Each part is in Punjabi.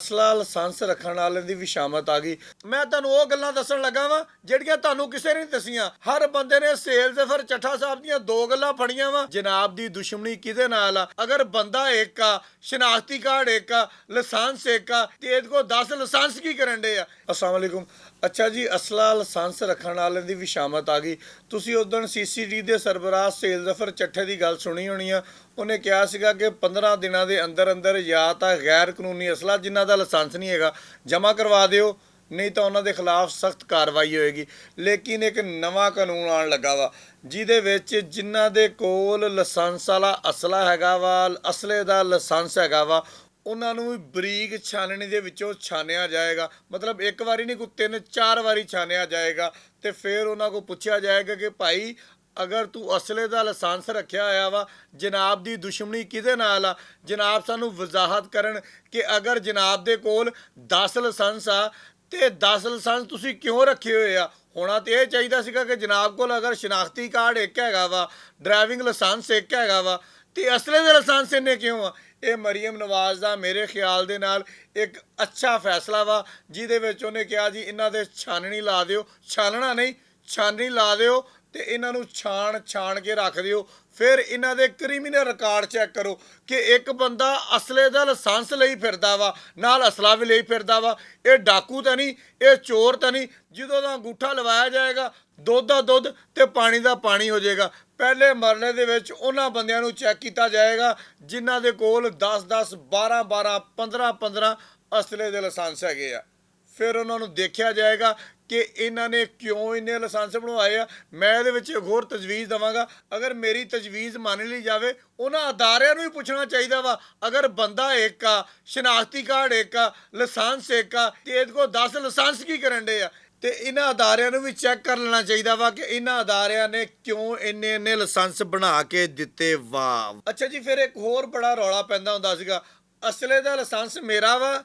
ਅਸਲਾ ਲਾਇਸੈਂਸ ਰੱਖਣ ਵਾਲਿਆਂ ਦੀ ਵੀ ਸ਼ਾਮਤ ਆ ਗਈ। ਮੈਂ ਤੁਹਾਨੂੰ ਉਹ ਗੱਲਾਂ ਦੱਸਣ ਲੱਗਾ ਵਾਂ ਜਿਹੜੀਆਂ ਤੁਹਾਨੂੰ ਕਿਸੇ ਨੇ ਨਹੀਂ ਦੱਸੀਆਂ। ਹਰ ਬੰਦੇ ਨੇ ਸੇਲ ਦੇ ਫਿਰ ਚੱਠਾ ਸਾਹਿਬ ਦੀਆਂ ਦੋ ਗੱਲਾਂ ਫੜੀਆਂ ਵਾ। ਜਨਾਬ ਦੀ ਦੁਸ਼ਮਣੀ ਕਿਹਦੇ ਨਾਲ ਆ? ਅਗਰ ਬੰਦਾ ਇੱਕ ਆ, ਸ਼ਨਾਖਤੀ ਕਾਰਡ ਇੱਕ ਆ, ਲਾਇਸੈਂਸ ਇੱਕ ਆ, ਤੇ ਇਹਦੇ ਕੋਲ 10 ਲਾਇਸੈਂਸ ਕੀ ਕਰਨ ਡੇ ਆ? अस्सलाम वालेकुम। ਅੱਛਾ ਜੀ, ਅਸਲਾ ਲਾਇਸੈਂਸ ਰੱਖਣ ਵਾਲਿਆਂ ਦੀ ਵੀ ਸ਼ਾਮਤ ਆ ਗਈ। ਤੁਸੀਂ ਉਸ ਦਿਨ CCD ਦੇ ਸਰਬਰਾਹ ਸੇਲ ਜ਼ਫਰ ਚੱਠੇ ਦੀ ਗੱਲ ਸੁਣੀ ਹੋਣੀ ਆ। ਉਹਨੇ ਕਿਹਾ ਸੀਗਾ ਕਿ 15 ਦਿਨਾਂ ਦੇ ਅੰਦਰ ਅੰਦਰ ਜਾਂ ਤਾਂ ਗੈਰ ਕਾਨੂੰਨੀ ਅਸਲਾ ਜਿਨ੍ਹਾਂ ਦਾ ਲਾਇਸੈਂਸ ਨਹੀਂ ਹੈਗਾ ਜਮ੍ਹਾਂ ਕਰਵਾ ਦਿਓ, ਨਹੀਂ ਤਾਂ ਉਹਨਾਂ ਦੇ ਖਿਲਾਫ ਸਖਤ ਕਾਰਵਾਈ ਹੋਏਗੀ। ਲੇਕਿਨ ਇੱਕ ਨਵਾਂ ਕਾਨੂੰਨ ਆਉਣ ਲੱਗਾ ਵਾ ਜਿਹਦੇ ਵਿੱਚ ਜਿਨ੍ਹਾਂ ਦੇ ਕੋਲ ਲਾਇਸੈਂਸ ਵਾਲਾ ਅਸਲਾ ਹੈਗਾ ਵਾ, ਅਸਲੇ ਦਾ ਲਾਇਸੈਂਸ ਹੈਗਾ ਵਾ, ਉਹਨਾਂ ਨੂੰ ਵੀ ਬਰੀਕ ਛਾਨਣੀ ਦੇ ਵਿੱਚੋਂ ਛਾਨਿਆ ਜਾਏਗਾ। ਮਤਲਬ ਇੱਕ ਵਾਰੀ ਨਹੀਂ, ਕੋਈ 3-4 ਵਾਰੀ ਛਾਨਿਆ ਜਾਏਗਾ। ਤੇ ਫਿਰ ਉਹਨਾਂ ਕੋਲ ਪੁੱਛਿਆ ਜਾਏਗਾ ਕਿ ਭਾਈ ਅਗਰ ਤੂੰ ਅਸਲੇ ਦਾ ਲਾਇਸੈਂਸ ਰੱਖਿਆ ਹੋਇਆ ਵਾ, ਜਨਾਬ ਦੀ ਦੁਸ਼ਮਣੀ ਕਿਹਦੇ ਨਾਲ ਆ? ਜਨਾਬ ਸਾਨੂੰ ਵਜ਼ਾਹਤ ਕਰਨ ਕਿ ਅਗਰ ਜਨਾਬ ਦੇ ਕੋਲ 10 ਲਾਇਸੈਂਸ ਆ ਤੇ 10 ਲਾਇਸੈਂਸ ਤੁਸੀਂ ਕਿਉਂ ਰੱਖੇ ਹੋਏ ਆ? ਹੋਣਾ ਤੇ ਇਹ ਚਾਹੀਦਾ ਸੀਗਾ ਕਿ ਜਨਾਬ ਕੋਲ ਅਗਰ ਸ਼ਨਾਖਤੀ ਕਾਰਡ ਇੱਕ ਹੈਗਾ ਵਾ, ਡਰਾਈਵਿੰਗ ਲਾਇਸੈਂਸ ਇੱਕ ਹੈਗਾ ਵਾ, ਤੇ ਅਸਲੇ ਦੇ ਲਾਇਸੈਂਸ ਇੰਨੇ ਕਿਉਂ ਆ? ਇਹ ਮਰੀਮ ਨਵਾਜ਼ ਦਾ ਮੇਰੇ ਖਿਆਲ ਦੇ ਨਾਲ ਇੱਕ ਅੱਛਾ ਫੈਸਲਾ ਵਾ, ਜਿਹਦੇ ਵਿੱਚ ਉਹਨੇ ਕਿਹਾ ਜੀ ਇਹਨਾਂ ਦੇ ਛਾਨਣੀ ਲਾ ਦਿਓ, ਛਾਨਣਾ ਨਹੀਂ ਛਾਨਣੀ ਲਾ ਦਿਓ, ਤੇ ਇਹਨਾਂ ਨੂੰ ਛਾਣ ਕੇ ਰੱਖ ਦਿਓ। ਫਿਰ ਇਹਨਾਂ ਦੇ ਕ੍ਰਿਮੀਨਲ ਰਿਕਾਰਡ ਚੈੱਕ ਕਰੋ ਕਿ ਇੱਕ ਬੰਦਾ ਅਸਲੇ ਦਾ ਲਾਇਸੈਂਸ ਲਈ ਫਿਰਦਾ ਵਾ, ਨਾਲ ਅਸਲਾ ਵੀ ਲਈ ਫਿਰਦਾ ਵਾ। ਇਹ ਡਾਕੂ ਤਾਂ ਨਹੀਂ, ਇਹ ਚੋਰ ਤਾਂ ਨਹੀਂ। ਜਦੋਂ ਦਾ ਅੰਗੂਠਾ ਲਵਾਇਆ ਜਾਏਗਾ, ਦੁੱਧ ਦਾ ਦੁੱਧ ਤੇ ਪਾਣੀ ਦਾ ਪਾਣੀ ਹੋ ਜਾਏਗਾ। ਪਹਿਲੇ ਮਰਲੇ ਦੇ ਵਿੱਚ ਉਹਨਾਂ ਬੰਦਿਆਂ ਨੂੰ ਚੈੱਕ ਕੀਤਾ ਜਾਏਗਾ ਜਿਨ੍ਹਾਂ ਦੇ ਕੋਲ 10-10, 12-12, 15-15 ਅਸਲੇ ਦੇ ਲਾਇਸੈਂਸ ਹੈਗੇ ਆ। ਫਿਰ ਉਹਨਾਂ ਨੂੰ ਦੇਖਿਆ ਜਾਏਗਾ ਕਿ ਇਹਨਾਂ ਨੇ ਕਿਉਂ ਇੰਨੇ ਲਾਇਸੈਂਸ ਬਣਵਾਏ ਆ। ਮੈਂ ਇਹਦੇ ਵਿੱਚ ਇੱਕ ਹੋਰ ਤਜਵੀਜ਼ ਦੇਵਾਂਗਾ। ਅਗਰ ਮੇਰੀ ਤਜਵੀਜ਼ ਮੰਨ ਲਈ ਜਾਵੇ, ਉਹਨਾਂ ਅਦਾਰਿਆਂ ਨੂੰ ਵੀ ਪੁੱਛਣਾ ਚਾਹੀਦਾ ਵਾ, ਅਗਰ ਬੰਦਾ ਇੱਕ ਆ, ਸ਼ਨਾਖਤੀ ਕਾਰਡ ਇੱਕ ਆ, ਲਾਇਸੈਂਸ ਇੱਕ ਆ, ਤੇ ਇਹਦੇ ਕੋਲ 10 ਲਾਇਸੈਂਸ ਕੀ ਕਰਨ ਡੇ ਆ? ਤੇ ਇਹਨਾਂ ਅਦਾਰਿਆਂ ਨੂੰ ਵੀ ਚੈੱਕ ਕਰ ਲੈਣਾ ਚਾਹੀਦਾ ਵਾ ਕਿ ਇਹਨਾਂ ਅਦਾਰਿਆਂ ਨੇ ਕਿਉਂ ਇੰਨੇ ਲਾਇਸੈਂਸ ਬਣਾ ਕੇ ਦਿੱਤੇ। ਵਾਹ। ਅੱਛਾ ਜੀ, ਫਿਰ ਇੱਕ ਹੋਰ ਬੜਾ ਰੌਲਾ ਪੈਂਦਾ ਹੁੰਦਾ ਸੀਗਾ, ਅਸਲੇ ਦਾ ਲਾਇਸੈਂਸ ਮੇਰਾ ਵਾ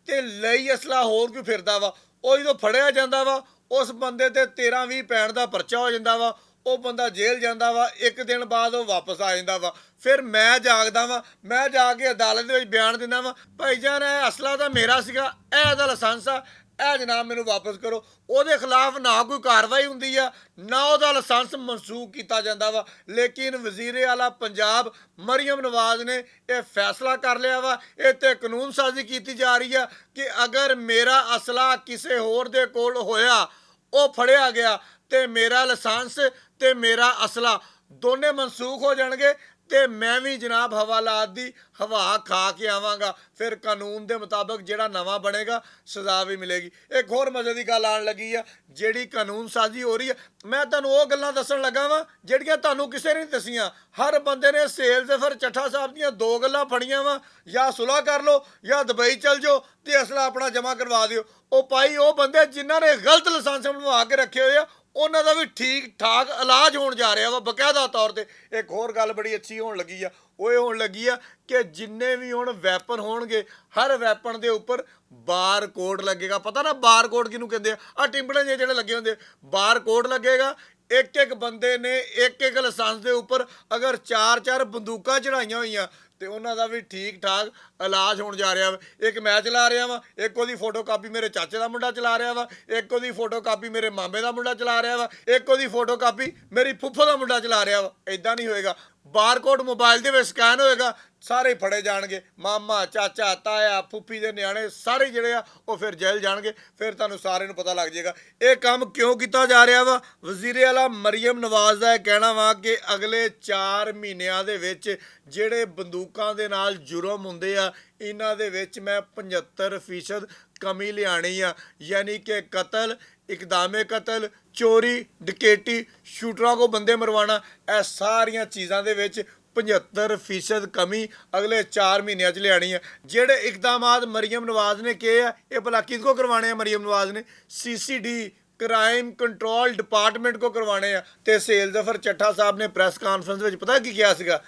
ਤੇ ਲਈ ਅਸਲਾ ਹੋਰ ਕੋਈ ਫਿਰਦਾ ਵਾ। ਉਹ ਜਦੋਂ ਫੜਿਆ ਜਾਂਦਾ ਵਾ, ਉਸ ਬੰਦੇ ਤੇ 13-20 ਪੈਣ ਦਾ ਪਰਚਾ ਹੋ ਜਾਂਦਾ ਵਾ। ਉਹ ਬੰਦਾ ਜੇਲ੍ਹ ਜਾਂਦਾ ਵਾ, ਇੱਕ ਦਿਨ ਬਾਅਦ ਉਹ ਵਾਪਸ ਆ ਜਾਂਦਾ ਵਾ। ਫਿਰ ਮੈਂ ਜਾਗਦਾ ਵਾਂ, ਮੈਂ ਜਾ ਕੇ ਅਦਾਲਤ ਦੇ ਵਿੱਚ ਬਿਆਨ ਦਿੰਦਾ ਵਾਂ, ਭਾਈ ਜਾਨ ਇਹ ਅਸਲਾ ਤਾਂ ਮੇਰਾ ਸੀਗਾ, ਇਹ ਇਹਦਾ ਲਾਇਸੈਂਸ ਆ, ਇਹ ਜਨਾਬ ਮੈਨੂੰ ਵਾਪਸ ਕਰੋ। ਉਹਦੇ ਖਿਲਾਫ ਨਾ ਕੋਈ ਕਾਰਵਾਈ ਹੁੰਦੀ ਆ, ਨਾ ਉਹਦਾ ਲਾਇਸੈਂਸ ਮਨਸੂਖ ਕੀਤਾ ਜਾਂਦਾ ਵਾ। ਲੇਕਿਨ ਵਜ਼ੀਰੇ ਆਲਾ ਪੰਜਾਬ ਮਰੀਮ ਨਵਾਜ਼ ਨੇ ਇਹ ਫੈਸਲਾ ਕਰ ਲਿਆ ਵਾ, ਇਹ ਤੇ ਕਾਨੂੰਨ ਸਾਜ਼ੀ ਕੀਤੀ ਜਾ ਰਹੀ ਆ ਕਿ ਅਗਰ ਮੇਰਾ ਅਸਲਾ ਕਿਸੇ ਹੋਰ ਦੇ ਕੋਲ ਹੋਇਆ, ਉਹ ਫੜਿਆ ਗਿਆ, ਤੇ ਮੇਰਾ ਲਾਇਸੈਂਸ ਤੇ ਮੇਰਾ ਅਸਲਾ ਦੋਨੇ ਮਨਸੂਖ ਹੋ ਜਾਣਗੇ ਤੇ ਮੈਂ ਵੀ ਜਨਾਬ ਹਵਾਲਾਤ ਦੀ ਹਵਾ ਖਾ ਕੇ ਆਵਾਂਗਾ। ਫਿਰ ਕਾਨੂੰਨ ਦੇ ਮੁਤਾਬਕ ਜਿਹੜਾ ਨਵਾਂ ਬਣੇਗਾ ਸਜ਼ਾ ਵੀ ਮਿਲੇਗੀ। ਇੱਕ ਹੋਰ ਮਜ਼ੇ ਦੀ ਗੱਲ ਆਉਣ ਲੱਗੀ ਆ, ਜਿਹੜੀ ਕਾਨੂੰਨ ਸਾਜ਼ੀ ਹੋ ਰਹੀ ਹੈ। ਮੈਂ ਤੁਹਾਨੂੰ ਉਹ ਗੱਲਾਂ ਦੱਸਣ ਲੱਗਾ ਵਾਂ ਜਿਹੜੀਆਂ ਤੁਹਾਨੂੰ ਕਿਸੇ ਨੇ ਨਹੀਂ ਦੱਸੀਆਂ। ਹਰ ਬੰਦੇ ਨੇ ਸੇਲ ਦੇ ਫਿਰ ਚੱਠਾ ਸਾਹਿਬ ਦੀਆਂ ਦੋ ਗੱਲਾਂ ਫੜੀਆਂ ਵਾ, ਜਾਂ ਸੁਲ੍ਹਾ ਕਰ ਲਓ ਜਾਂ ਦੁਬਈ ਚਲ ਜਾਓ ਤੇ ਅਸਲਾ ਆਪਣਾ ਜਮ੍ਹਾਂ ਕਰਵਾ ਦਿਓ। ਉਹ ਭਾਈ ਉਹ ਬੰਦੇ ਜਿਨ੍ਹਾਂ ਨੇ ਗਲਤ ਲਾਇਸੈਂਸ ਬਣਵਾ ਕੇ ਰੱਖੇ ਹੋਏ ਆ, ਉਹਨਾਂ ਦਾ ਵੀ ਠੀਕ ਠਾਕ ਇਲਾਜ ਹੋਣ ਜਾ ਰਿਹਾ ਵਾ ਬਕਾਇਦਾ ਤੌਰ ਤੇ। ਇੱਕ ਹੋਰ ਗੱਲ ਬੜੀ ਅੱਛੀ ਹੋਣ ਲੱਗੀ ਆ, ਉਹ ਇਹ ਹੋਣ ਲੱਗੀ ਆ ਕਿ ਜਿੰਨੇ ਵੀ ਹੁਣ ਵੈਪਨ ਹੋਣਗੇ, ਹਰ ਵੈਪਨ ਦੇ ਉੱਪਰ ਬਾਰ ਕੋਡ ਲੱਗੇਗਾ। ਪਤਾ ਨਾ ਬਾਰ ਕੋਡ ਕਿਹਨੂੰ ਕਹਿੰਦੇ ਆ ਟਿੰਬੜੇ ਜਿਹੇ ਜਿਹੜੇ ਲੱਗੇ ਹੁੰਦੇ, ਬਾਰ ਕੋਡ ਲੱਗੇਗਾ। ਇੱਕ ਬੰਦੇ ਨੇ ਇੱਕ ਲਾਇਸੈਂਸ ਦੇ ਉੱਪਰ ਅਗਰ 4-4 ਬੰਦੂਕਾਂ ਚੜਾਈਆਂ ਹੋਈਆਂ ਤੇ ਉਹਨਾਂ ਦਾ ਵੀ ਠੀਕ ਠਾਕ ਇਲਾਜ ਹੋਣ ਜਾ ਰਿਹਾ ਵਾ। ਇੱਕ ਮੈਂ ਚਲਾ ਰਿਹਾ ਵਾ, ਇੱਕ ਉਹਦੀ ਫੋਟੋ ਕਾਪੀ ਮੇਰੇ ਚਾਚੇ ਦਾ ਮੁੰਡਾ ਚਲਾ ਰਿਹਾ ਵਾ, ਇੱਕ ਉਹਦੀ ਫੋਟੋ ਕਾਪੀ ਮੇਰੇ ਮਾਮੇ ਦਾ ਮੁੰਡਾ ਚਲਾ ਰਿਹਾ ਵਾ, ਇੱਕ ਉਹਦੀ ਫੋਟੋ ਕਾਪੀ ਮੇਰੀ ਫੁੱਫੋ ਦਾ ਮੁੰਡਾ ਚਲਾ ਰਿਹਾ ਵਾ। ਇਦਾਂ ਨਹੀਂ ਹੋਏਗਾ। ਬਾਰਕੋਡ ਮੋਬਾਈਲ ਦੇ ਵਿੱਚ ਸਕੈਨ ਹੋਏਗਾ, ਸਾਰੇ ਫੜੇ ਜਾਣਗੇ। ਮਾਮਾ, ਚਾਚਾ, ਤਾਇਆ, ਫੁੱਫੀ ਦੇ ਨਿਆਣੇ ਸਾਰੇ ਜਿਹੜੇ ਆ ਉਹ ਫਿਰ ਜੇਲ੍ਹ ਜਾਣਗੇ। ਫਿਰ ਤੁਹਾਨੂੰ ਸਾਰਿਆਂ ਨੂੰ ਪਤਾ ਲੱਗ ਜਾਏਗਾ ਇਹ ਕੰਮ ਕਿਉਂ ਕੀਤਾ ਜਾ ਰਿਹਾ ਵਾ। ਵਜ਼ੀਰੇ ਆਲਾ ਮਰੀਮ ਨਵਾਜ਼ ਦਾ ਇਹ ਕਹਿਣਾ ਵਾ ਕਿ ਅਗਲੇ 4 ਮਹੀਨਿਆਂ ਦੇ ਵਿੱਚ ਜਿਹੜੇ ਬੰਦੂਕਾਂ ਦੇ ਨਾਲ ਜੁਰਮ ਹੁੰਦੇ ਆ, ਇਹਨਾਂ ਦੇ ਵਿੱਚ ਮੈਂ 75% ਕਮੀ ਲਿਆਣੀ ਆ। ਯਾਨੀ ਕਿ ਕਤਲ, ਇਕਦਾਮੇ ਕਤਲ, ਚੋਰੀ, ਡਕੈਤੀ, ਸ਼ੂਟਰਾਂ ਕੋ ਬੰਦੇ ਮਰਵਾਉਣਾ, ਇਹ ਸਾਰੀਆਂ ਚੀਜ਼ਾਂ ਦੇ ਵਿੱਚ 75% ਕਮੀ ਅਗਲੇ 4 ਮਹੀਨਿਆਂ 'ਚ ਲਿਆਣੀ ਆ। ਜਿਹੜੇ ਇਕਦਾਮਾਤ ਮਰੀਮ ਨਵਾਜ਼ ਨੇ ਕਿਹਾ ਆ, ਇਹ ਭਲਾ ਕਿਸ ਕੋ ਕਰਵਾਣੇ ਆ? ਮਰੀਮ ਨਵਾਜ਼ ਨੇ CCD ਕ੍ਰਾਈਮ ਕੰਟਰੋਲ ਡਿਪਾਰਟਮੈਂਟ ਕੋ ਕਰਵਾਣੇ ਆ। ਤੇ ਸੇਲ ਜ਼ਫਰ ਚੱਠਾ ਸਾਹਿਬ ਨੇ ਪ੍ਰੈਸ ਕਾਨਫਰੰਸ ਵਿੱਚ ਪਤਾ ਕੀ ਕਿਹਾ ਸੀਗਾ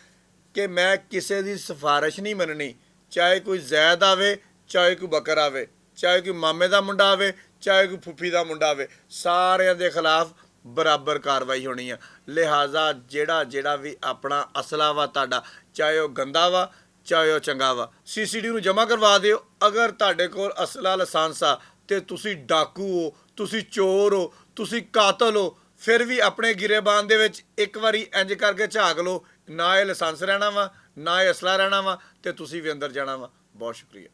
ਕਿ ਮੈਂ ਕਿਸੇ ਦੀ ਸਿਫਾਰਿਸ਼ ਨਹੀਂ ਮੰਨਣੀ, ਚਾਹੇ ਕੋਈ ਜ਼ੈਦ ਆਵੇ, ਚਾਹੇ ਕੋਈ ਬਕਰ ਆਵੇ, ਚਾਹੇ ਕੋਈ ਮਾਮੇ ਦਾ ਮੁੰਡਾ ਆਵੇ, ਚਾਹੇ ਕੋਈ ਫੁੱਫੀ ਦਾ ਮੁੰਡਾ ਆਵੇ, ਸਾਰਿਆਂ ਦੇ ਖਿਲਾਫ ਬਰਾਬਰ ਕਾਰਵਾਈ ਹੋਣੀ ਆ। ਲਿਹਾਜ਼ਾ ਜਿਹੜਾ ਵੀ ਆਪਣਾ ਅਸਲਾ ਵਾ ਤੁਹਾਡਾ, ਚਾਹੇ ਉਹ ਗੰਦਾ ਵਾ, ਚਾਹੇ ਉਹ ਚੰਗਾ ਵਾ। ਸੀਸੀਡੀ ਨੂੰ ਜਮ੍ਹਾਂ ਕਰਵਾ ਦਿਓ। ਅਗਰ ਤੁਹਾਡੇ ਕੋਲ ਅਸਲਾ ਲਾਇਸੈਂਸ ਆ ਤੇ ਤੁਸੀਂ ਡਾਕੂ ਹੋ, ਤੁਸੀਂ ਚੋਰ ਹੋ, ਤੁਸੀਂ ਕਾਤਲ ਹੋ, ਫਿਰ ਵੀ ਆਪਣੇ ਗਿਰੇਬਾਨ ਦੇ ਵਿੱਚ ਇੱਕ ਵਾਰੀ ਇੰਜ ਕਰਕੇ ਝਾਕ ਲਓ, ਨਾ ਇਹ ਲਾਇਸੈਂਸ ਰਹਿਣਾ ਵਾ, ਨਾ ਇਹ ਅਸਲਾ ਰਹਿਣਾ ਵਾ, ਤੇ ਤੁਸੀਂ ਵੀ ਅੰਦਰ ਜਾਣਾ ਵਾ। ਬਹੁਤ ਸ਼ੁਕਰੀਆ।